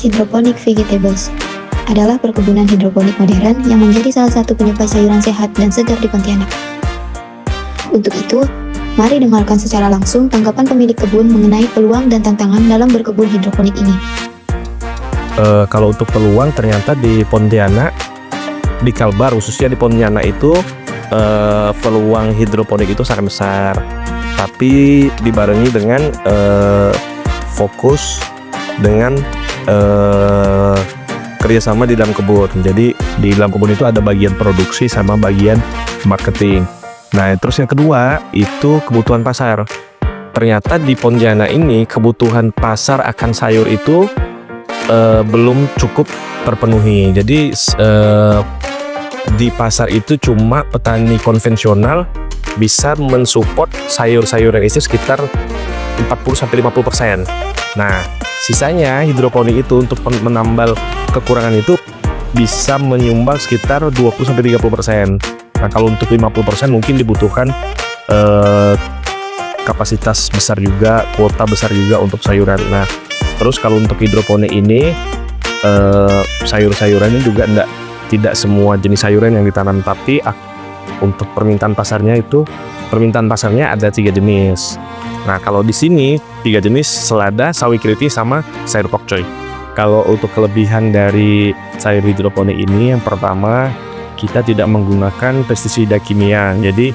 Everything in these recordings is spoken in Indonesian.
Jenis hidroponik vegetables adalah perkebunan hidroponik modern yang menjadi salah satu penyuplai sayuran sehat dan segar di Pontianak. Untuk itu, mari dengarkan secara langsung tanggapan pemilik kebun mengenai peluang dan tantangan dalam berkebun hidroponik ini. Kalau untuk peluang, ternyata di Pontianak, di Kalbar khususnya di Pontianak itu peluang hidroponik itu sangat besar, tapi dibarengi dengan fokus dengan kerjasama di dalam kebun. Jadi di dalam kebun itu ada bagian produksi sama bagian marketing. Nah, terus yang kedua itu kebutuhan pasar. Ternyata di Pontianak ini kebutuhan pasar akan sayur itu belum cukup terpenuhi. Jadi di pasar itu cuma petani konvensional bisa mensupport sayur-sayuran itu sekitar 40-50%. Nah, sisanya hidroponik itu untuk menambal kekurangan itu bisa menyumbang sekitar 20-30%. Nah, kalau untuk 50% mungkin dibutuhkan kapasitas besar juga, kuota besar juga untuk sayuran. Nah, terus kalau untuk hidroponik ini sayur-sayurannya juga tidak semua jenis sayuran yang ditanam, tapi untuk permintaan pasarnya ada 3 jenis. Nah, kalau di sini 3 jenis: selada, sawi kritis, sama sayur pokcoy. Kalau untuk kelebihan dari sayur hidroponik ini, yang pertama, kita tidak menggunakan pestisida kimia. Jadi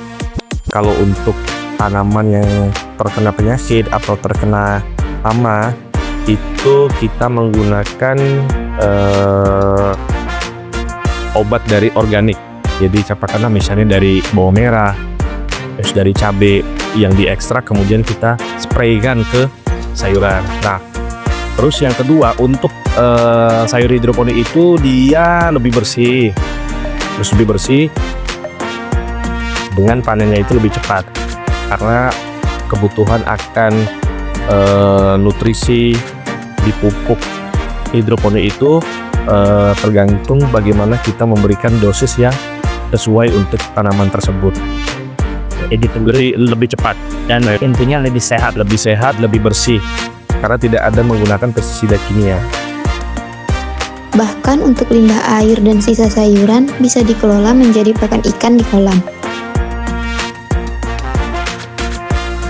kalau untuk tanaman yang terkena penyakit atau terkena hama, itu kita menggunakan obat dari organik. Jadi katakanlah misalnya dari bawang merah, terus dari cabai yang diekstrak kemudian kita spraykan ke sayuran. Nah, terus yang kedua, untuk sayur hidroponik itu dia lebih bersih, dengan panennya itu lebih cepat karena kebutuhan akan nutrisi di pupuk hidroponik itu tergantung bagaimana kita memberikan dosis yang sesuai untuk tanaman tersebut. Jadi lebih cepat dan intinya lebih sehat, lebih bersih karena tidak ada menggunakan pestisida kimia. Bahkan untuk limbah air dan sisa sayuran bisa dikelola menjadi pakan ikan di kolam.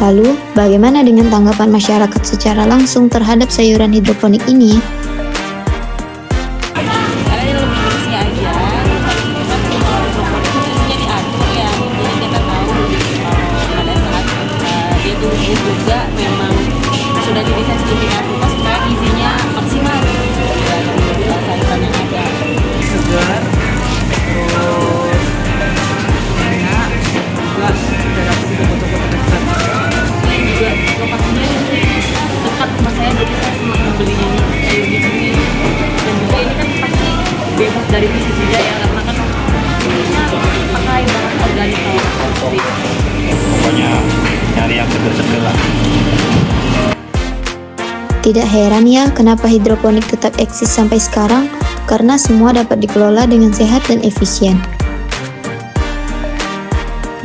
Lalu, bagaimana dengan tanggapan masyarakat secara langsung terhadap sayuran hidroponik ini? Juga memang sudah didesain sedemikian rupa supaya gizinya maksimal dari sayuran yang ada, segar, terus enak, plus tidak dapat foto-foto dekat. Juga lokasinya dekat rumah saya, jadi saya sempat membelinya sayur di sini. Dan juga ini kan pasti bebas dari pestisida ya, karena kan pakai bahan organik seperti Pokoknya nyari yang seger-seger lah. Tidak heran ya kenapa hidroponik tetap eksis sampai sekarang, karena semua dapat dikelola dengan sehat dan efisien.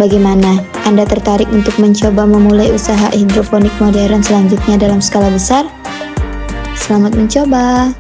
Bagaimana? Anda tertarik untuk mencoba memulai usaha hidroponik modern selanjutnya dalam skala besar? Selamat mencoba!